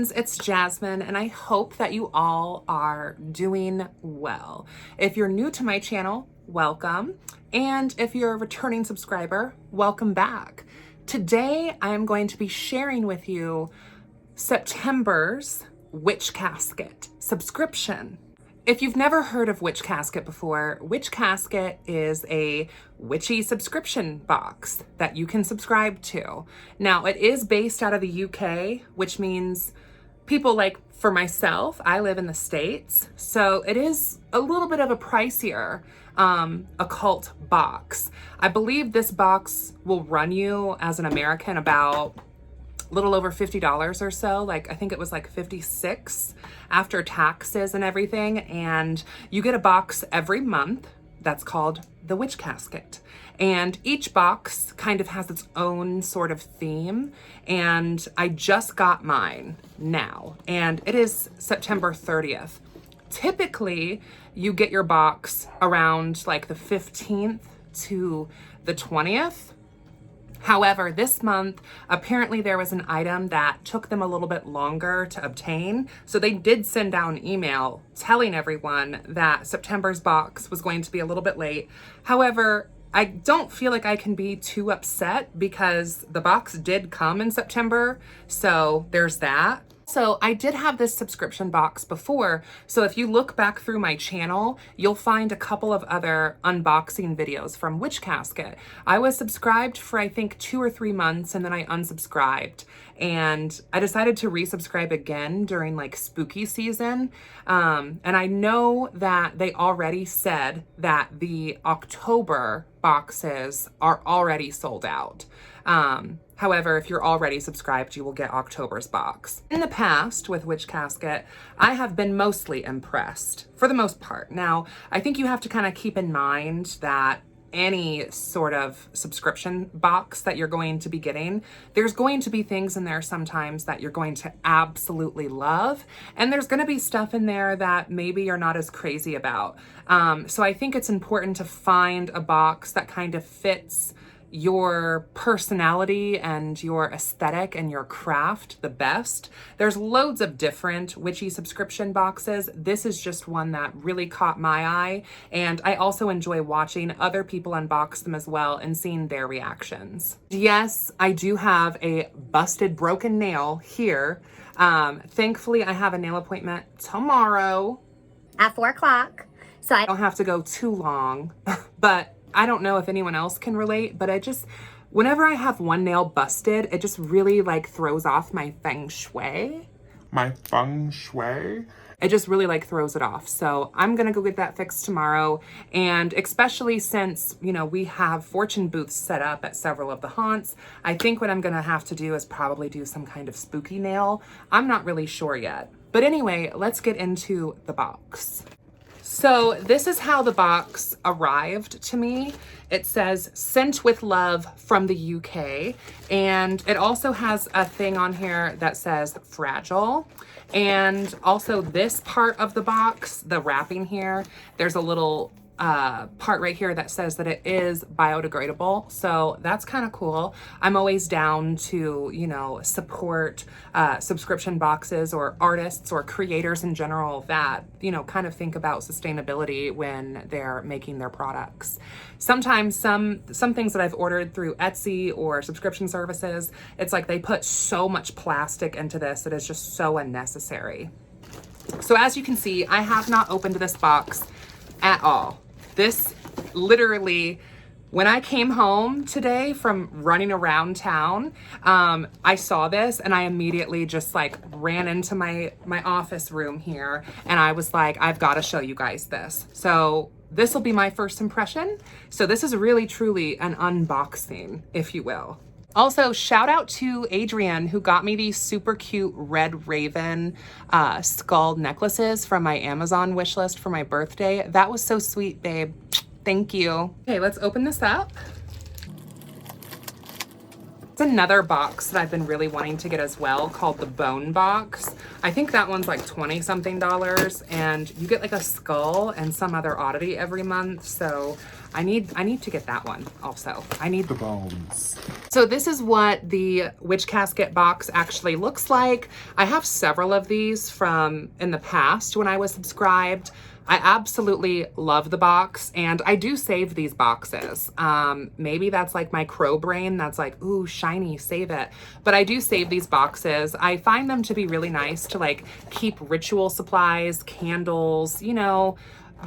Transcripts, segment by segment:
friends, it's Jasmine, and I hope that you all are doing well. If you're new to my channel, welcome. And if you're a returning subscriber, welcome back. Today, I am going to be sharing with you September's Witch Casket subscription. If you've never heard of Witch Casket before, Witch Casket is a witchy subscription box that you can subscribe to. Now, it is based out of the UK, which means people like for myself, I live in the States, so it is a little bit of a pricier occult box. I believe this box will run you as an American about little over $50 or so. Like, I think it was like 56 after taxes and everything. And you get a box every month that's called the Witch Casket. And each box kind of has its own sort of theme. And I just got mine now, and it is September 30th. Typically, you get your box around like the 15th to the 20th. However, this month, apparently there was an item that took them a little bit longer to obtain. So they did send out an email telling everyone that September's box was going to be a little bit late. However, I don't feel like I can be too upset because the box did come in September. So there's that. So I did have this subscription box before, so if you look back through my channel, you'll find a couple of other unboxing videos from Witch Casket. I was subscribed for I think 2 or 3 months, and then I unsubscribed. And I decided to resubscribe again during like spooky season. And I know that they already said that the October boxes are already sold out. However, if you're already subscribed, you will get October's box. In the past, with Witch Casket, I have been mostly impressed, for the most part. Now, I think you have to kind of keep in mind that any sort of subscription box that you're going to be getting, there's going to be things in there sometimes that you're going to absolutely love, and there's going to be stuff in there that maybe you're not as crazy about. So I think it's important to find a box that kind of fits your personality and your aesthetic and your craft the best. There's loads of different witchy subscription boxes. This is just one that really caught my eye, and I also enjoy watching other people unbox them as well and seeing their reactions. Yes, I do have a busted broken nail here. Thankfully, I have a nail appointment tomorrow at 4 o'clock, so I don't have to go too long, but I don't know if anyone else can relate, but whenever I have one nail busted, it just really like throws off my feng shui. My feng shui? It just really like throws it off. So I'm gonna go get that fixed tomorrow. And especially since, you know, we have fortune booths set up at several of the haunts, I think what I'm gonna have to do is probably do some kind of spooky nail. I'm not really sure yet. But anyway, let's get into the box. So this is how the box arrived to me. It says sent with love from the UK. And it also has a thing on here that says fragile. And also this part of the box, the wrapping here, there's a little part right here that says that it is biodegradable. So that's kind of cool. I'm always down to, you know, support subscription boxes or artists or creators in general that, you know, kind of think about sustainability when they're making their products. Sometimes some things that I've ordered through Etsy or subscription services, it's like they put so much plastic into this that is just so unnecessary. So as you can see, I have not opened this box at all. This literally, when I came home today from running around town, I saw this and I immediately just like ran into my office room here, and I was like, I've got to show you guys this. So this will be my first impression. So this is really truly an unboxing, if you will. Also, shout out to Adrienne, who got me these super cute red raven skull necklaces from my Amazon wish list for my birthday. That was so sweet, babe. Thank you. Okay, let's open this up. It's another box that I've been really wanting to get as well, called the Bone Box. I think that one's like 20 something dollars, and you get like a skull and some other oddity every month. So I need to get that one also. I need The bones. So this is what the Witch Casket box actually looks like. I have several of these from in the past when I was subscribed. I absolutely love the box, and I do save these boxes. Maybe that's like my crow brain that's like, ooh, shiny, save it. But I do save these boxes. I find them to be really nice to like keep ritual supplies, candles, you know,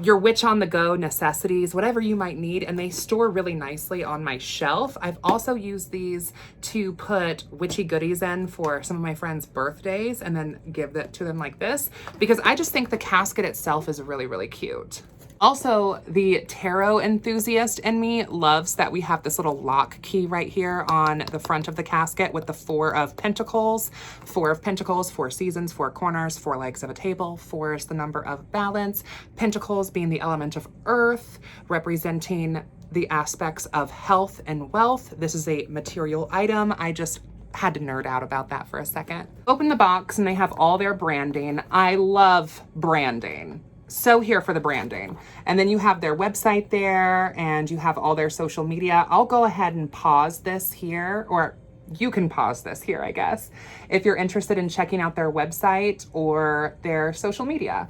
your witch on the go necessities, whatever you might need, and they store really nicely on my shelf. I've also used these to put witchy goodies in for some of my friends' birthdays and then give that to them like this, because I just think the casket itself is really, really cute. Also, the tarot enthusiast in me loves that we have this little lock key right here on the front of the casket with the Four of Pentacles. Four of Pentacles, 4 seasons, 4 corners, 4 legs of a table. 4 is the number of balance. Pentacles being the element of earth, representing the aspects of health and wealth. This is a material item. I just had to nerd out about that for a second. Open the box and they have all their branding. I love branding. So here for the branding. And then you have their website there and you have all their social media. I'll go ahead and pause this here, or you can pause this here, I guess, if you're interested in checking out their website or their social media.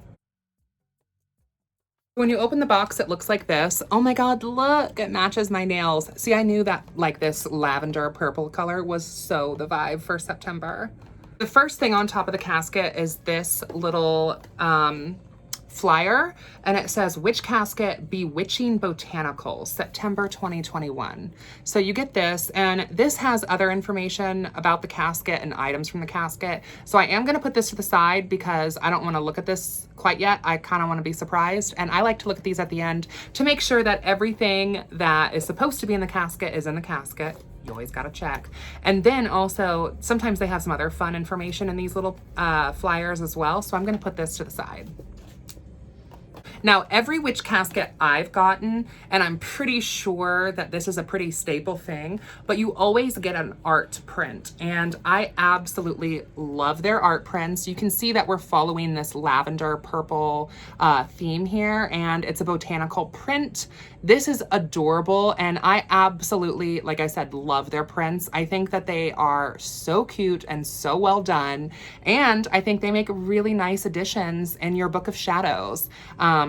When you open the box, it looks like this. Oh my God, look, it matches my nails. See, I knew that like this lavender purple color was so the vibe for September. The first thing on top of the casket is this little, flyer, and it says Witch Casket Bewitching Botanical, September 2021. So you get this, and this has other information about the casket and items from the casket. So I am going to put this to the side because I don't want to look at this quite yet. I kind of want to be surprised, and I like to look at these at the end to make sure that everything that is supposed to be in the casket is in the casket. You always got to check. And then also, sometimes they have some other fun information in these little flyers as well. So I'm going to put this to the side. Now, every witch casket I've gotten, and I'm pretty sure that this is a pretty staple thing, but you always get an art print, and I absolutely love their art prints. You can see that we're following this lavender purple theme here, and it's a botanical print. This is adorable, and I absolutely, like I said, love their prints. I think that they are so cute and so well done, and I think they make really nice additions in your book of shadows.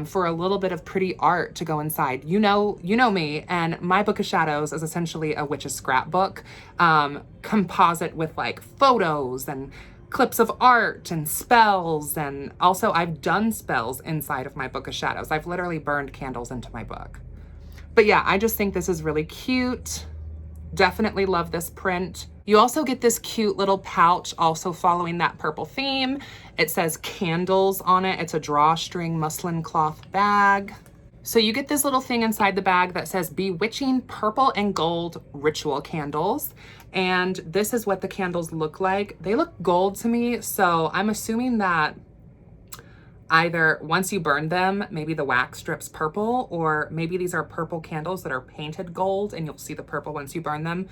For a little bit of pretty art to go inside. You know me, and my book of shadows is essentially a witch's scrapbook, composite with like photos and clips of art and spells. And also I've done spells inside of my book of shadows. I've literally burned candles into my book. But yeah, I just think this is really cute. Definitely love this print. You also get this cute little pouch also following that purple theme. It says candles on it. It's a drawstring muslin cloth bag. So you get this little thing inside the bag that says Bewitching Purple and Gold Ritual Candles. And this is what the candles look like. They look gold to me, so I'm assuming that either once you burn them, maybe the wax drips purple, or maybe these are purple candles that are painted gold and you'll see the purple once you burn them.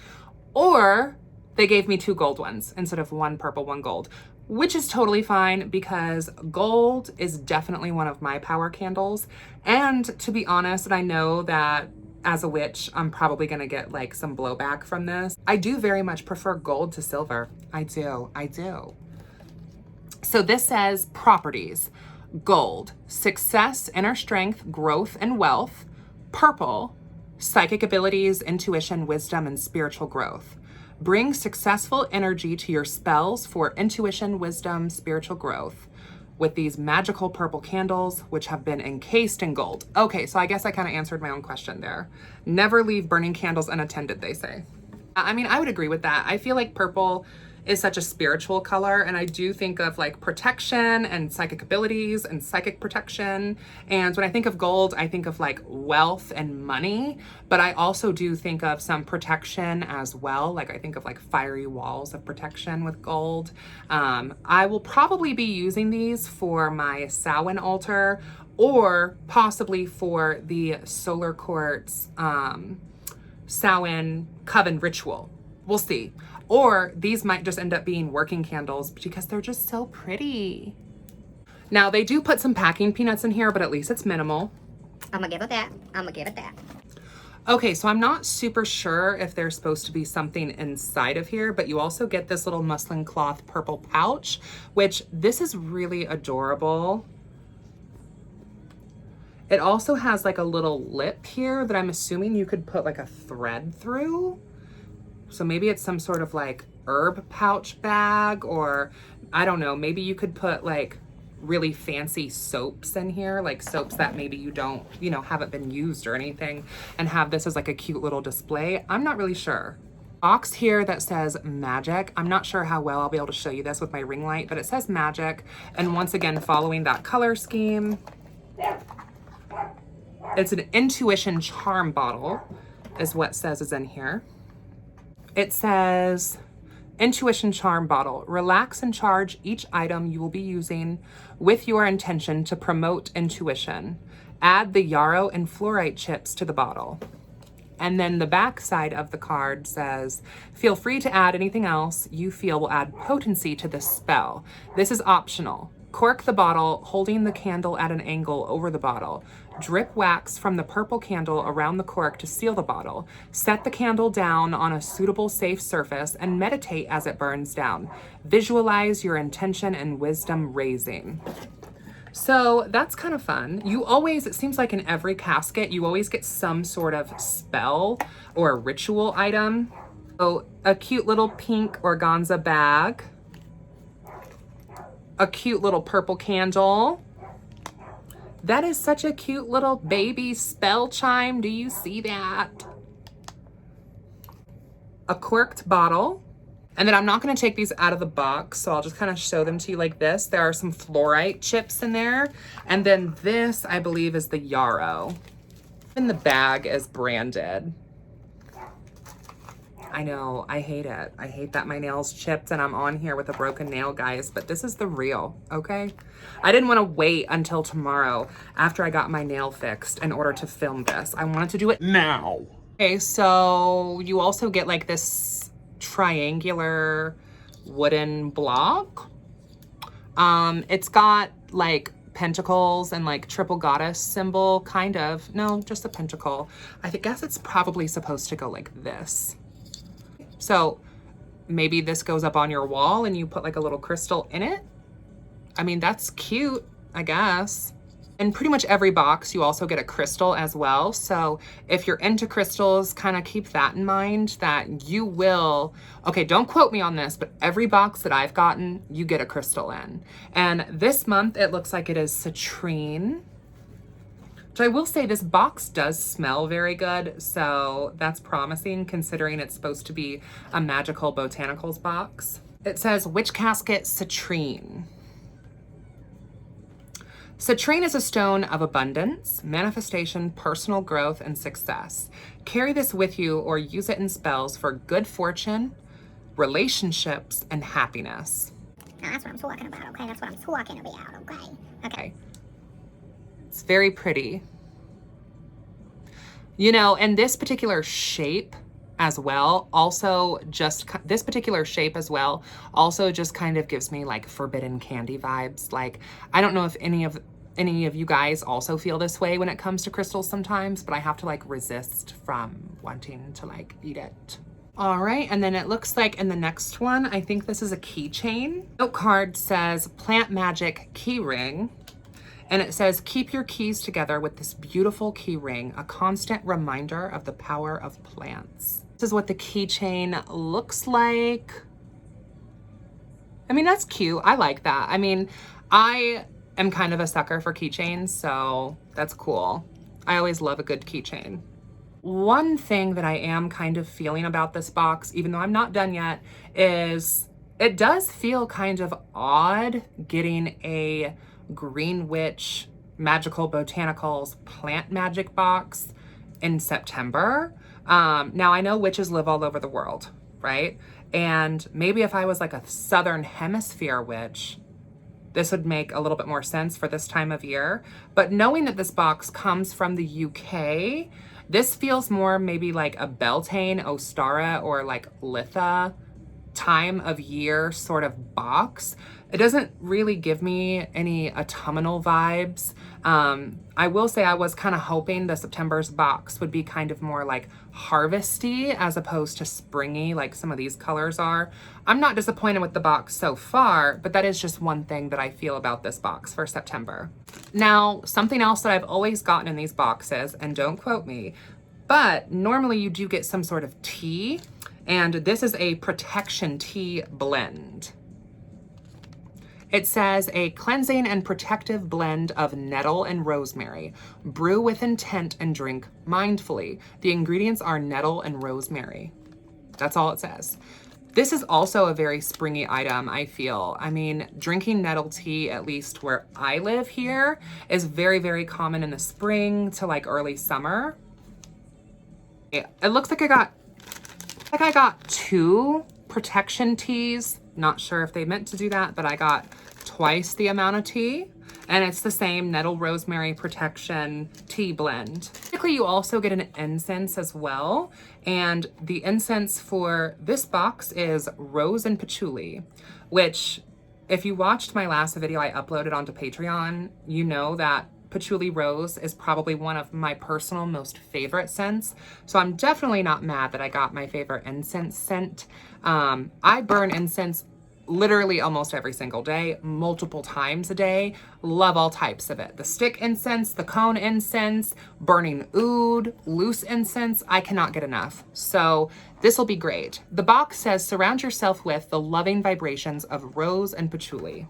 Or they gave me 2 gold ones instead of 1 purple, 1 gold, which is totally fine because gold is definitely one of my power candles. And to be honest, and I know that as a witch, I'm probably gonna get like some blowback from this, I do very much prefer gold to silver. I do. So this says properties. Gold, success, inner strength, growth, and wealth. Purple, psychic abilities, intuition, wisdom, and spiritual growth. Bring successful energy to your spells for intuition, wisdom, spiritual growth with these magical purple candles, which have been encased in gold. Okay, so I guess I kind of answered my own question there. Never leave burning candles unattended, they say. I mean, I would agree with that. I feel like purple is such a spiritual color, and I do think of like protection and psychic abilities and psychic protection. And when I think of gold, I think of like wealth and money, but I also do think of some protection as well. Like I think of like fiery walls of protection with gold. I will probably be using these for my Samhain altar, or possibly for the Solar Quartz Samhain Coven ritual. We'll see. Or these might just end up being working candles because they're just so pretty. Now they do put some packing peanuts in here, but at least it's minimal. I'm gonna give it that. I'm gonna give it that. Okay, so I'm not super sure if there's supposed to be something inside of here, but you also get this little muslin cloth purple pouch, which this is really adorable. It also has like a little lip here that I'm assuming you could put like a thread through. So maybe it's some sort of like herb pouch bag, or I don't know, maybe you could put like really fancy soaps in here, like soaps that maybe you don't, you know, haven't been used or anything, and have this as like a cute little display. I'm not really sure. Box here that says magic. I'm not sure how well I'll be able to show you this with my ring light, but it says magic. And once again, following that color scheme. It's an intuition charm bottle is what says is in here. It says, intuition charm bottle. Relax and charge each item you will be using with your intention to promote intuition. Add the yarrow and fluorite chips to the bottle. And then the back side of the card says, feel free to add anything else you feel will add potency to this spell. This is optional. Cork the bottle, holding the candle at an angle over the bottle. Drip wax from the purple candle around the cork to seal the bottle. Set the candle down on a suitable, safe surface and meditate as it burns down. Visualize your intention and wisdom raising. So that's kind of fun. You always, it seems like in every casket, you always get some sort of spell or ritual item. So a cute little pink organza bag. A cute little purple candle. That is such a cute little baby spell chime. Do you see that? A corked bottle. And then I'm not going to take these out of the box, so I'll just kind of show them to you like this. There are some fluorite chips in there. And then this, I believe, is the yarrow. And the bag is branded. I know, I hate it. I hate that my nail's chipped and I'm on here with a broken nail, guys, but this is the real, okay? I didn't want to wait until tomorrow after I got my nail fixed in order to film this. I wanted to do it Now. Okay, so you also get like this triangular wooden block. It's got like pentacles and like triple goddess symbol, kind of. No, just a pentacle. I guess it's probably supposed to go like this. So maybe this goes up on your wall and you put like a little crystal in it. I mean, that's cute, I guess. In pretty much every box, you also get a crystal as well. So if you're into crystals, kind of keep that in mind that you will, okay, don't quote me on this, but every box that I've gotten, you get a crystal in. And this month, it looks like it is citrine. So I will say this box does smell very good, so that's promising considering it's supposed to be a magical botanicals box. It says, Witch Casket Citrine. Citrine is a stone of abundance, manifestation, personal growth, and success. Carry this with you or use it in spells for good fortune, relationships, and happiness. Now that's what I'm talking about, okay? That's what I'm talking about, okay? Okay. It's very pretty. You know, and this particular shape as well, also just, this particular shape as well, also just kind of gives me like forbidden candy vibes. Like, I don't know if any of you guys also feel this way when it comes to crystals sometimes, but I have to like resist from wanting to like eat it. All right, and then it looks like in the next one, I think this is a keychain. Note card says Plant Magic Key Ring. And it says, keep your keys together with this beautiful key ring, a constant reminder of the power of plants. This is what the keychain looks like. I mean, that's cute. I like that. I mean, I am kind of a sucker for keychains, so that's cool. I always love a good keychain. One thing that I am kind of feeling about this box, even though I'm not done yet, is it does feel kind of odd getting a Green Witch Magical Botanicals Plant Magic box in September. Now I know witches live all over the world, right? And maybe if I was like a Southern Hemisphere witch, this would make a little bit more sense for this time of year. But knowing that this box comes from the UK This feels more maybe like a Beltane, Ostara, or like Litha time of year sort of box. It doesn't really give me any autumnal vibes. I will say I was kind of hoping the September's box would be kind of more like harvesty as opposed to springy like some of these colors are. I'm not disappointed with the box so far, but that is just one thing that I feel about this box for September. Now, something else that I've always gotten in these boxes, and don't quote me, but normally you do get some sort of tea, and this is a protection tea blend. It says a cleansing and protective blend of nettle and rosemary. Brew with intent and drink mindfully. The ingredients are nettle and rosemary. That's all it says. This is also a very springy item, I feel. I mean, drinking nettle tea, at least where I live here, is very, very common in the spring to like early summer. It looks like I got 2 protection teas. Not sure if they meant to do that, but I got twice the amount of tea, and it's the same nettle rosemary protection tea blend. Typically, you also get an incense as well, and the incense for this box is rose and patchouli, which if you watched my last video I uploaded onto Patreon, you know that patchouli rose is probably one of my personal most favorite scents. So I'm definitely not mad that I got my favorite incense scent. I burn incense literally almost every single day, multiple times a day. Love all types of it. The stick incense, the cone incense, burning oud, loose incense. I cannot get enough. So this will be great. The box says, surround yourself with the loving vibrations of rose and patchouli.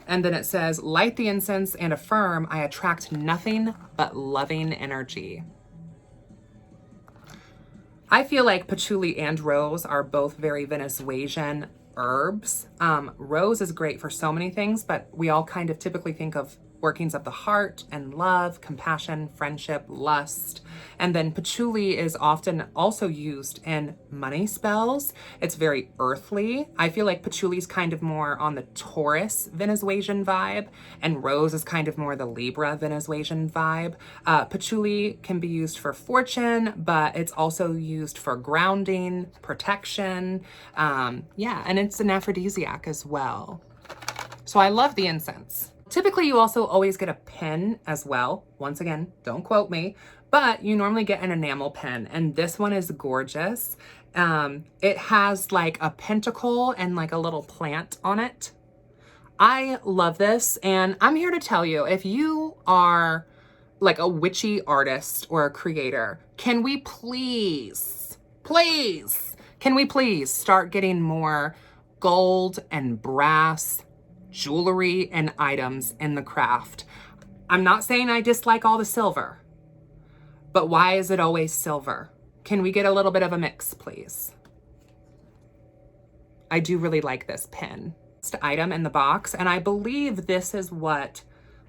And then it says, light the incense and affirm, I attract nothing but loving energy. I feel like patchouli and rose are both very Venezuelan herbs. Rose is great for so many things, but we all kind of typically think of workings of the heart and love, compassion, friendship, lust. And then patchouli is often also used in money spells. It's very earthly. I feel like patchouli is kind of more on the Taurus Venezuelan vibe, and rose is kind of more the Libra Venezuelan vibe. Patchouli can be used for fortune, but it's also used for grounding, protection. Yeah, and it's an aphrodisiac as well. So I love the incense. Typically, you also always get a pin as well. Once again, don't quote me, but you normally get an enamel pin, and this one is gorgeous. It has like a pentacle and like a little plant on it. I love this, and I'm here to tell you, if you are like a witchy artist or a creator, can we please start getting more gold and brass jewelry and items in the craft? I'm not saying I dislike all the silver, but why is it always silver? Can we get a little bit of a mix, please? I do really like this pin. Next item in the box, and I believe this is what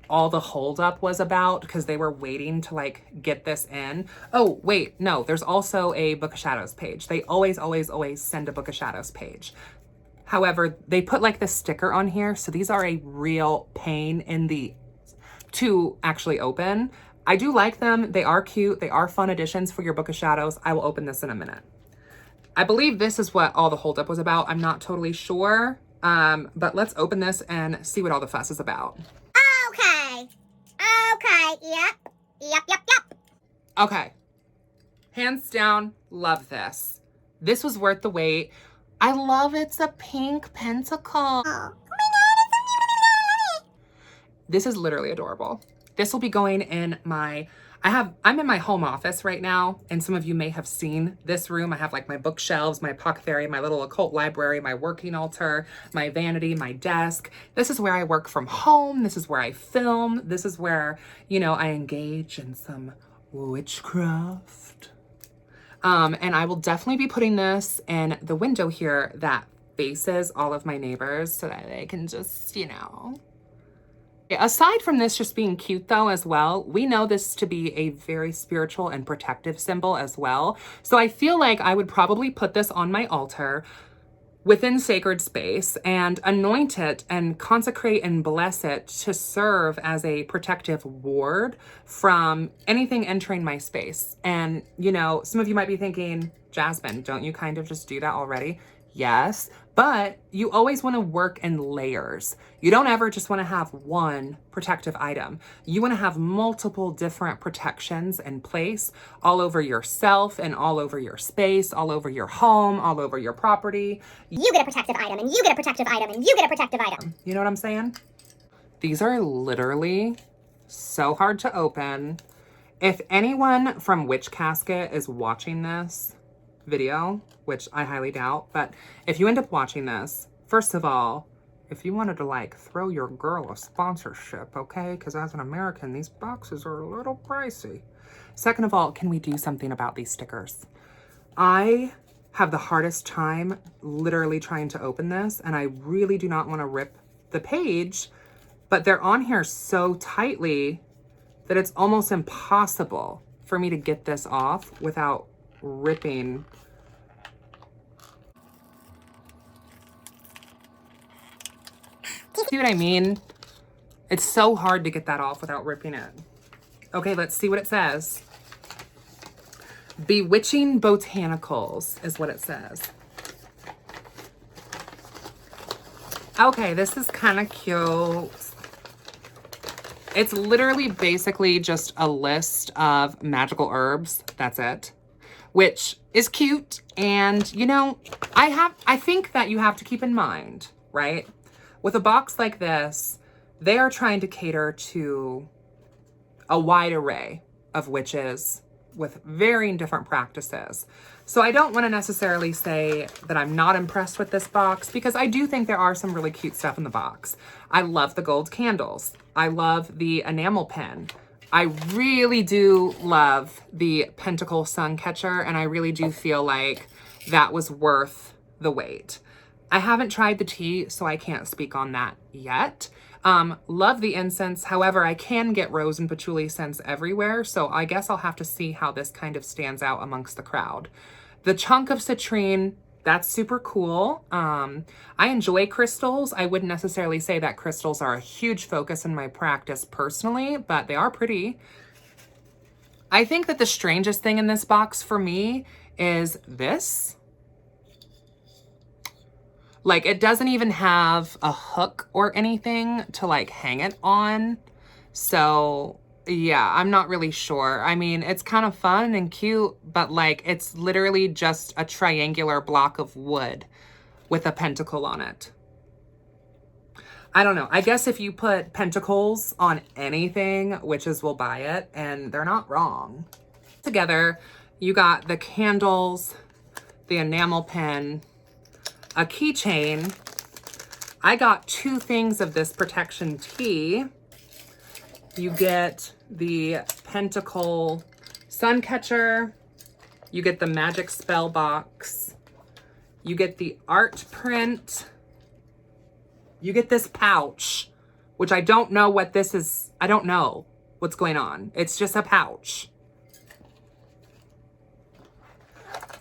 all the holdup was about, because they were waiting to like get this in. Oh, wait, no, there's also a Book of Shadows page. They always send a Book of Shadows page. However, they put like the sticker on here, so these are a real pain in the to actually open. I do like them. They are cute. They are fun additions for your Book of Shadows. I will open this in a minute. I believe this is what all the holdup was about. I'm not totally sure, but let's open this and see what all the fuss is about. Okay. Yep. Okay. Hands down, love this. This was worth the wait. I love it's a pink pentacle. Oh. This is literally adorable. This will be going in my, I'm in my home office right now, and some of you may have seen this room. I have like my bookshelves, my apothecary, my little occult library, my working altar, my vanity, my desk. This is where I work from home. This is where I film. This is where, you know, I engage in some witchcraft. And I will definitely be putting this in the window here that faces all of my neighbors so that they can just, you know. Aside from this just being cute though as well, we know this to be a very spiritual and protective symbol as well. So I feel like I would probably put this on my altar within sacred space and anoint it and consecrate and bless it to serve as a protective ward from anything entering my space. And, you know, some of you might be thinking, Jasmine, don't you kind of just do that already? Yes, but you always want to work in layers. You don't ever just want to have one protective item. You want to have multiple different protections in place all over yourself and all over your space, all over your home, all over your property. You get a protective item, and you get a protective item, and you get a protective item. You know what I'm saying? These are literally so hard to open. If anyone from Witch Casket is watching this video, which I highly doubt, but if you end up watching this, first of all, if you wanted to like throw your girl a sponsorship, okay? Because as an American, these boxes are a little pricey. Second of all, can we do something about these stickers? I have the hardest time literally trying to open this, and I really do not want to rip the page, but they're on here so tightly that it's almost impossible for me to get this off without ripping. See what I mean? It's so hard to get that off without ripping it. Okay, let's see what it says. Bewitching Botanicals is what it says. Okay, this is kind of cute. It's literally basically just a list of magical herbs. That's it. Which is cute. And, you know, I think that you have to keep in mind, right? With a box like this, they are trying to cater to a wide array of witches with varying different practices. So I don't want to necessarily say that I'm not impressed with this box, because I do think there are some really cute stuff in the box. I love the gold candles. I love the enamel pen. I really do love the Pentacle sun catcher, and I really do feel like that was worth the wait. I haven't tried the tea, so I can't speak on that yet. Love the incense. However, I can get rose and patchouli scents everywhere, so I guess I'll have to see how this kind of stands out amongst the crowd. The chunk of citrine, that's super cool. I enjoy crystals. I wouldn't necessarily say that crystals are a huge focus in my practice personally, but they are pretty. I think that the strangest thing in this box for me is this. Like, it doesn't even have a hook or anything to like hang it on. So yeah, I'm not really sure. I mean, it's kind of fun and cute, but like, it's literally just a triangular block of wood with a pentacle on it. I don't know. I guess if you put pentacles on anything, witches will buy it, and they're not wrong. Together, you got the candles, the enamel pen, a keychain. I got 2 things of this protection tea. You get the Pentacle sun catcher. You get the magic spell box. You get the art print. You get this pouch, which I don't know what this is. I don't know what's going on. It's just a pouch.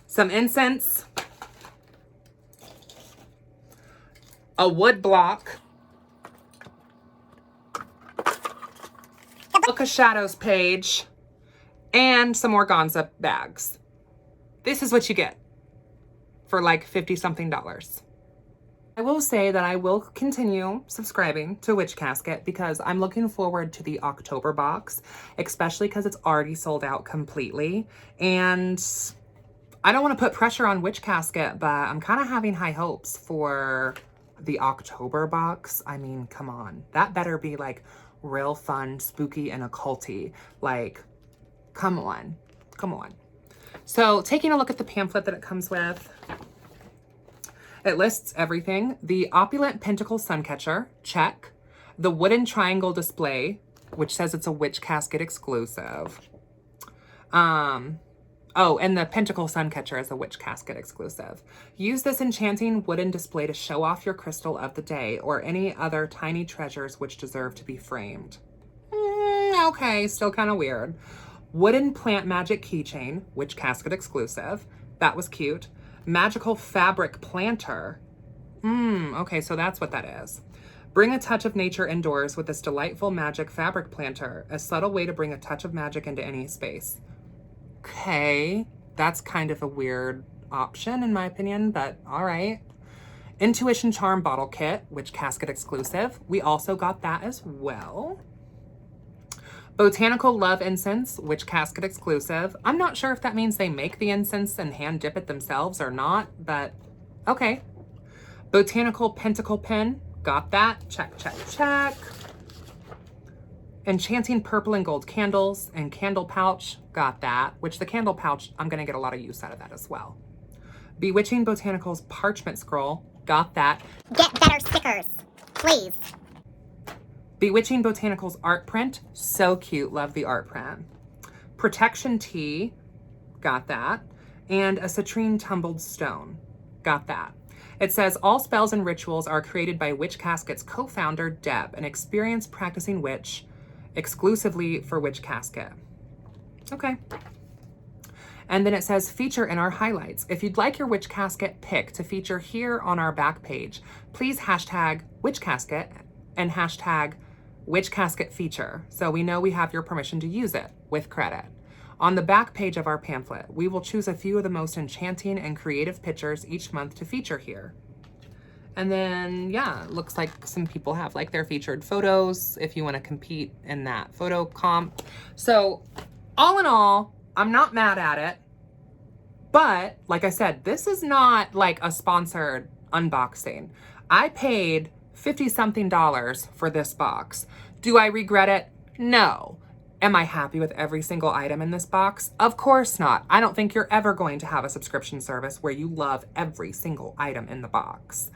Some incense. A wood block, Book of Shadows page, and some organza bags. This is what you get for like $50-something. I will say that I will continue subscribing to Witch Casket because I'm looking forward to the October box, especially because it's already sold out completely. And I don't want to put pressure on Witch Casket, but I'm kind of having high hopes for the October box. I mean, come on. That better be like real fun, spooky, and occulty. Like, come on. Come on. So taking a look at the pamphlet that it comes with, it lists everything. The opulent pentacle sun catcher, check. The wooden triangle display, which says it's a Witch Casket exclusive. Oh, and the Pentacle sun catcher is a Witch Casket exclusive. Use this enchanting wooden display to show off your crystal of the day or any other tiny treasures which deserve to be framed. Okay, still kind of weird. Wooden plant magic keychain, Witch Casket exclusive. That was cute. Magical fabric planter. Okay, so that's what that is. Bring a touch of nature indoors with this delightful magic fabric planter, a subtle way to bring a touch of magic into any space. Okay, that's kind of a weird option in my opinion, but all right. Intuition Charm Bottle Kit, which Casket exclusive. We also got that as well. Botanical Love Incense, which Casket exclusive. I'm not sure if that means they make the incense and hand dip it themselves or not, but okay. Botanical Pentacle Pin, got that. Check, check, check. Enchanting Purple and Gold Candles and Candle Pouch, got that. Which the candle pouch, I'm gonna get a lot of use out of that as well. Bewitching Botanicals Parchment Scroll, got that. Get better stickers, please. Bewitching Botanicals Art Print, so cute, love the art print. Protection Tea, got that. And a Citrine Tumbled Stone, got that. It says, all spells and rituals are created by Witch Casket's co-founder, Deb, an experienced practicing witch exclusively for Witch Casket. Okay. And then it says, feature in our highlights. If you'd like your Witch Casket pick to feature here on our back page, please hashtag Witch Casket and hashtag Witch Casket feature, so we know we have your permission to use it with credit. On the back page of our pamphlet, we will choose a few of the most enchanting and creative pictures each month to feature here. And then, yeah, it looks like some people have like their featured photos if you want to compete in that photo comp. So all in all, I'm not mad at it. But like I said, this is not like a sponsored unboxing. I paid $50-something for this box. Do I regret it? No. Am I happy with every single item in this box? Of course not. I don't think you're ever going to have a subscription service where you love every single item in the box.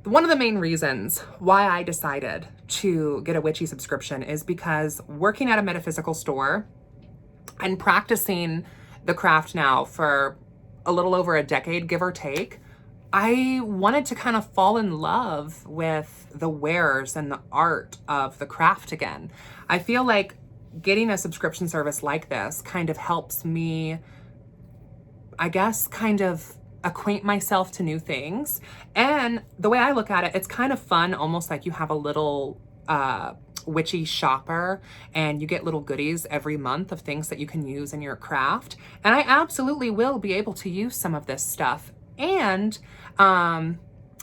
One of the main reasons why I decided to get a witchy subscription is because working at a metaphysical store and practicing the craft now for a little over a decade, give or take, I wanted to kind of fall in love with the wares and the art of the craft again. I feel like getting a subscription service like this kind of helps me, I guess, kind of acquaint myself to new things. And the way I look at it, it's kind of fun, almost like you have a little witchy shopper and you get little goodies every month of things that you can use in your craft. And I absolutely will be able to use some of this stuff. And,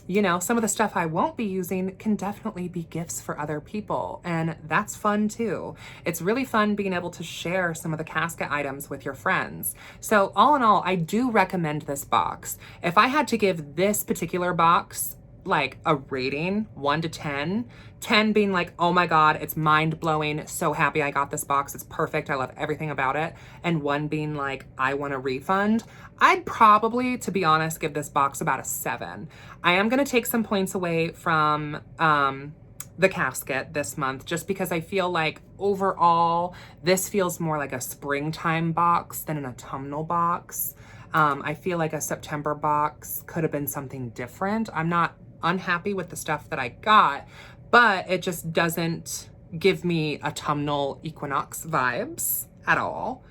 you know, some of the stuff I won't be using can definitely be gifts for other people. And that's fun too. It's really fun being able to share some of the Casket items with your friends. So all in all, I do recommend this box. If I had to give this particular box like a rating, 1 to 10, 10 being like, oh my God, it's mind blowing. So happy I got this box. It's perfect. I love everything about it. And 1 being like, I want a refund. I'd probably, to be honest, give this box about a 7. I am going to take some points away from the Casket this month, just because I feel like overall, this feels more like a springtime box than an autumnal box. I feel like a September box could have been something different. I'm not unhappy with the stuff that I got, but it just doesn't give me autumnal equinox vibes at all.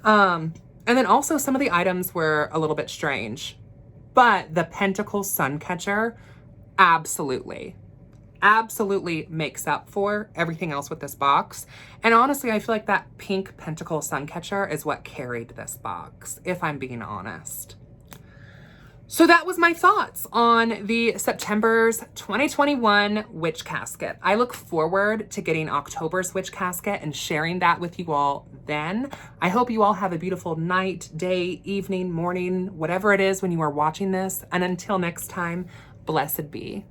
And then also some of the items were a little bit strange, but the Pentacle Sun Catcher absolutely makes up for everything else with this box. And honestly, I feel like that pink Pentacle Sun Catcher is what carried this box, if I'm being honest. So that was my thoughts on the September's 2021 Witch Casket. I look forward to getting October's Witch Casket and sharing that with you all then. I hope you all have a beautiful night, day, evening, morning, whatever it is when you are watching this. And until next time, blessed be.